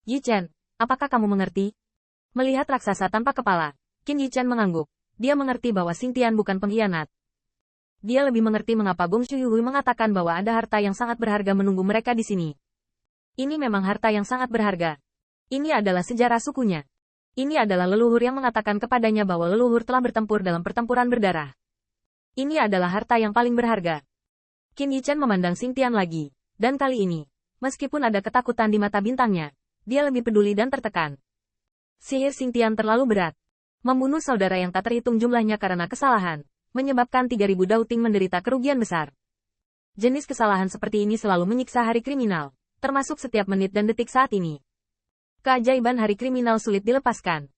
Yi Chen, apakah kamu mengerti? Melihat raksasa tanpa kepala, Qin Yi Chen mengangguk. Dia mengerti bahwa Xingtian bukan pengkhianat. Dia lebih mengerti mengapa Gong Shuhui mengatakan bahwa ada harta yang sangat berharga menunggu mereka di sini. Ini memang harta yang sangat berharga. Ini adalah sejarah sukunya. Ini adalah leluhur yang mengatakan kepadanya bahwa leluhur telah bertempur dalam pertempuran berdarah. Ini adalah harta yang paling berharga. Qin Yi Chen memandang Xingtian lagi. Dan kali ini, meskipun ada ketakutan di mata bintangnya, dia lebih peduli dan tertekan. Sihir Xingtian terlalu berat. Membunuh saudara yang tak terhitung jumlahnya karena kesalahan, menyebabkan 3.000 Dauting menderita kerugian besar. Jenis kesalahan seperti ini selalu menyiksa hari kriminal, termasuk setiap menit dan detik saat ini. Keajaiban hari kriminal sulit dilepaskan.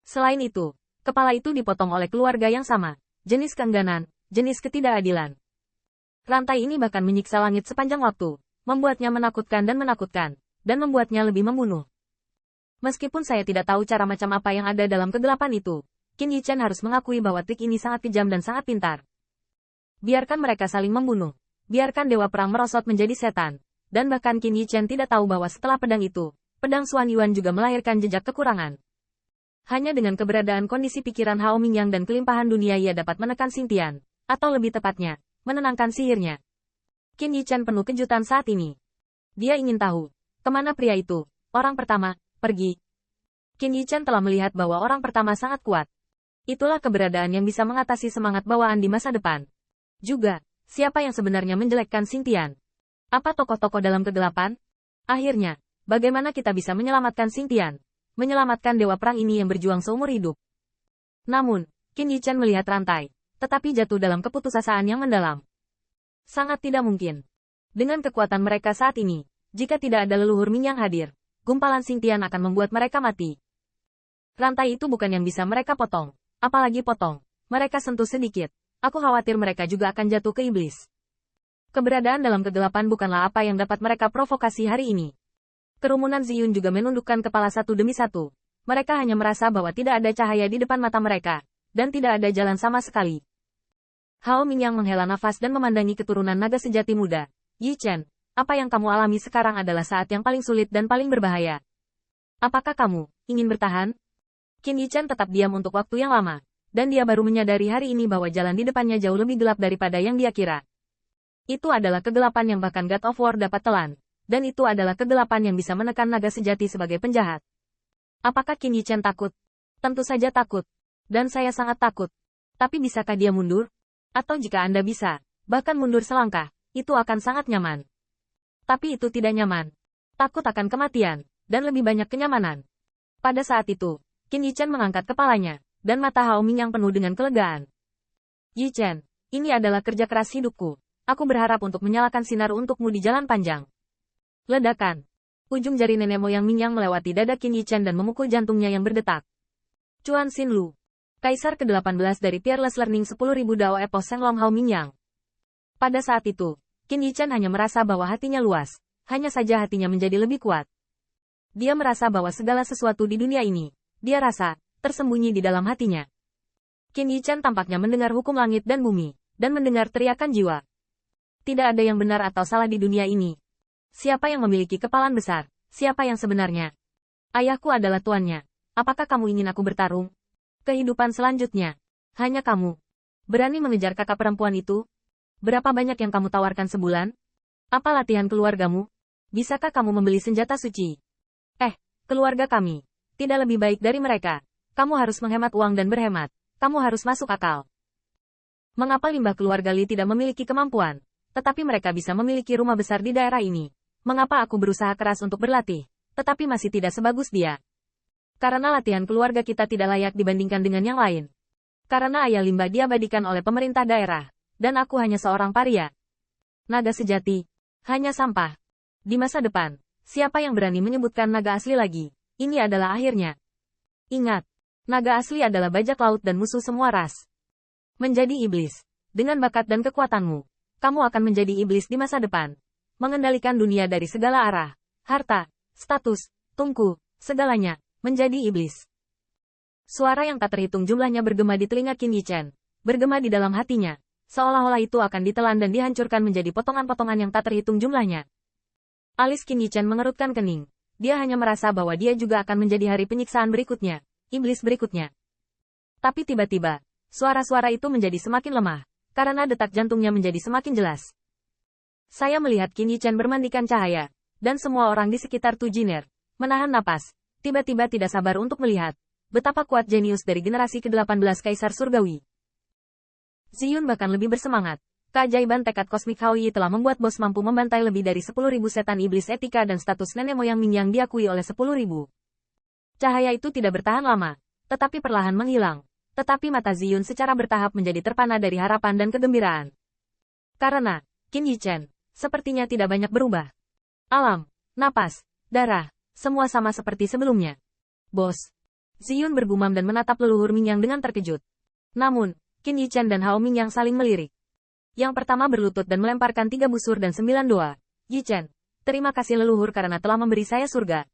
Selain itu, kepala itu dipotong oleh keluarga yang sama, jenis keengganan, jenis ketidakadilan. Rantai ini bahkan menyiksa langit sepanjang waktu, membuatnya menakutkan, dan membuatnya lebih membunuh. Meskipun saya tidak tahu cara macam apa yang ada dalam kegelapan itu, Qin Yi Chen harus mengakui bahwa trik ini sangat kejam dan sangat pintar. Biarkan mereka saling membunuh. Biarkan Dewa Perang merosot menjadi setan. Dan bahkan Qin Yi Chen tidak tahu bahwa setelah pedang itu, pedang Xuan Yuan juga melahirkan jejak kekurangan. Hanya dengan keberadaan kondisi pikiran Hao Mingyang dan kelimpahan dunia ia dapat menekan Xingtian, atau lebih tepatnya, menenangkan sihirnya. Qin Yi Chen penuh kejutan saat ini. Dia ingin tahu, kemana pria itu, orang pertama, pergi. Qin Yi Chen telah melihat bahwa orang pertama sangat kuat. Itulah keberadaan yang bisa mengatasi semangat bawaan di masa depan. Juga, siapa yang sebenarnya menjelekkan Xingtian? Apa tokoh-tokoh dalam kegelapan? Akhirnya, bagaimana kita bisa menyelamatkan Xingtian? Menyelamatkan Dewa Perang ini yang berjuang seumur hidup. Namun, Qin Yi Chen melihat rantai, tetapi jatuh dalam keputusasaan yang mendalam. Sangat tidak mungkin. Dengan kekuatan mereka saat ini, jika tidak ada leluhur Mingyang hadir, gumpalan Xingtian akan membuat mereka mati. Rantai itu bukan yang bisa mereka potong. Apalagi potong. Mereka sentuh sedikit. Aku khawatir mereka juga akan jatuh ke iblis. Keberadaan dalam kegelapan bukanlah apa yang dapat mereka provokasi hari ini. Kerumunan Ziyun juga menundukkan kepala satu demi satu. Mereka hanya merasa bahwa tidak ada cahaya di depan mata mereka. Dan tidak ada jalan sama sekali. Hao Mingyang menghela nafas dan memandangi keturunan naga sejati muda. Yi Chen, apa yang kamu alami sekarang adalah saat yang paling sulit dan paling berbahaya. Apakah kamu ingin bertahan? Qin Yi Chen tetap diam untuk waktu yang lama, dan dia baru menyadari hari ini bahwa jalan di depannya jauh lebih gelap daripada yang dia kira. Itu adalah kegelapan yang bahkan God of War dapat telan, dan itu adalah kegelapan yang bisa menekan naga sejati sebagai penjahat. Apakah Qin Yi Chen takut? Tentu saja takut. Dan saya sangat takut. Tapi bisakah dia mundur? Atau jika Anda bisa, bahkan mundur selangkah, itu akan sangat nyaman. Tapi itu tidak nyaman. Takut akan kematian, dan lebih banyak kenyamanan. Pada saat itu, Qin Yi Chen mengangkat kepalanya, dan mata Hao Mingyang penuh dengan kelegaan. Yi Chen, ini adalah kerja keras hidupku. Aku berharap untuk menyalakan sinar untukmu di jalan panjang. Ledakan. Ujung jari nenek moyang Mingyang melewati dada Qin Yi Chen dan memukul jantungnya yang berdetak. Chuan Xinlu, Kaisar ke-18 dari Peerless Learning 10.000 Dao Epos Shenglong Hao Mingyang. Pada saat itu, Qin Yi Chen hanya merasa bahwa hatinya luas, hanya saja hatinya menjadi lebih kuat. Dia merasa bahwa segala sesuatu di dunia ini, dia rasa, tersembunyi di dalam hatinya. Qin Yi Chen tampaknya mendengar hukum langit dan bumi, dan mendengar teriakan jiwa. Tidak ada yang benar atau salah di dunia ini. Siapa yang memiliki kepalan besar? Siapa yang sebenarnya? Ayahku adalah tuannya. Apakah kamu ingin aku bertarung? Kehidupan selanjutnya. Hanya kamu. Berani mengejar kakak perempuan itu? Berapa banyak yang kamu tawarkan sebulan? Apa latihan keluargamu? Bisakah kamu membeli senjata suci? Keluarga kami. Tidak lebih baik dari mereka. Kamu harus menghemat uang dan berhemat. Kamu harus masuk akal. Mengapa limbah keluarga Li tidak memiliki kemampuan? Tetapi mereka bisa memiliki rumah besar di daerah ini. Mengapa aku berusaha keras untuk berlatih, tetapi masih tidak sebagus dia? Karena latihan keluarga kita tidak layak dibandingkan dengan yang lain. Karena ayah limbah diabadikan oleh pemerintah daerah, dan aku hanya seorang paria. Naga sejati. Hanya sampah. Di masa depan, siapa yang berani menyebutkan naga asli lagi? Ini adalah akhirnya. Ingat, naga asli adalah bajak laut dan musuh semua ras. Menjadi iblis. Dengan bakat dan kekuatanmu, kamu akan menjadi iblis di masa depan. Mengendalikan dunia dari segala arah. Harta, status, tungku, segalanya, menjadi iblis. Suara yang tak terhitung jumlahnya bergema di telinga Qin Yi Chen. Bergema di dalam hatinya. Seolah-olah itu akan ditelan dan dihancurkan menjadi potongan-potongan yang tak terhitung jumlahnya. Alis Qin Yi Chen mengerutkan kening. dia hanya merasa bahwa dia juga akan menjadi hari penyiksaan berikutnya, iblis berikutnya. Tapi tiba-tiba, suara-suara itu menjadi semakin lemah, karena detak jantungnya menjadi semakin jelas. Saya melihat Qin Yichen bermandikan cahaya, dan semua orang di sekitar Tu Jiner menahan napas, tiba-tiba tidak sabar untuk melihat betapa kuat jenius dari generasi ke-18 Kaisar Surgawi. Ziyun bahkan lebih bersemangat. Keajaiban tekad kosmik Hao Yi telah membuat bos mampu membantai lebih dari 10.000 setan iblis etika dan status nenek moyang Ming yang diakui oleh 10.000. Cahaya itu tidak bertahan lama, tetapi perlahan menghilang. Tetapi mata Ziyun secara bertahap menjadi terpana dari harapan dan kegembiraan. Karena, Qin Yichen, sepertinya tidak banyak berubah. Alam, napas, darah, semua sama seperti sebelumnya. Bos. Ziyun bergumam dan menatap leluhur Mingyang dengan terkejut. Namun, Qin Yichen dan Hao Mingyang saling melirik. Yang pertama berlutut dan melemparkan 3 busur dan 9 doa. Yichen, terima kasih leluhur karena telah memberi saya surga.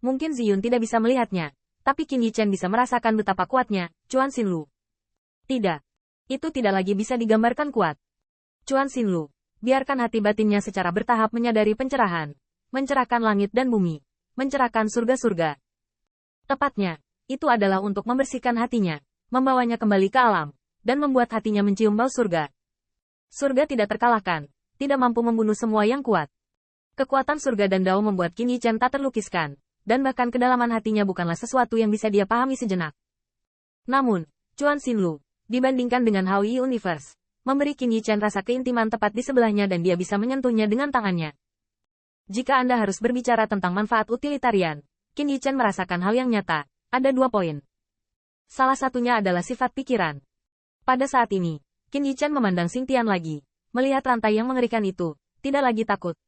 Mungkin Ziyun tidak bisa melihatnya, tapi Qin Yichen bisa merasakan betapa kuatnya, Chuan Xinlu. Tidak. Itu tidak lagi bisa digambarkan kuat. Chuan Xinlu, biarkan hati batinnya secara bertahap menyadari pencerahan. Mencerahkan langit dan bumi. Mencerahkan surga-surga. Tepatnya, itu adalah untuk membersihkan hatinya, membawanya kembali ke alam, dan membuat hatinya mencium bau surga. Surga tidak terkalahkan, tidak mampu membunuh semua yang kuat. Kekuatan surga dan Dao membuat Qin Yichen tak terlukiskan, dan bahkan kedalaman hatinya bukanlah sesuatu yang bisa dia pahami sejenak. Namun, Chuan Xinlu, dibandingkan dengan Hao Yi Universe, memberi Qin Yichen rasa keintiman tepat di sebelahnya dan dia bisa menyentuhnya dengan tangannya. Jika Anda harus berbicara tentang manfaat utilitarian, Qin Yichen merasakan hal yang nyata. Ada 2 poin. Salah satunya adalah sifat pikiran. Pada saat ini, Qin Yichen memandang Xingtian lagi. Melihat rantai yang mengerikan itu, tidak lagi takut,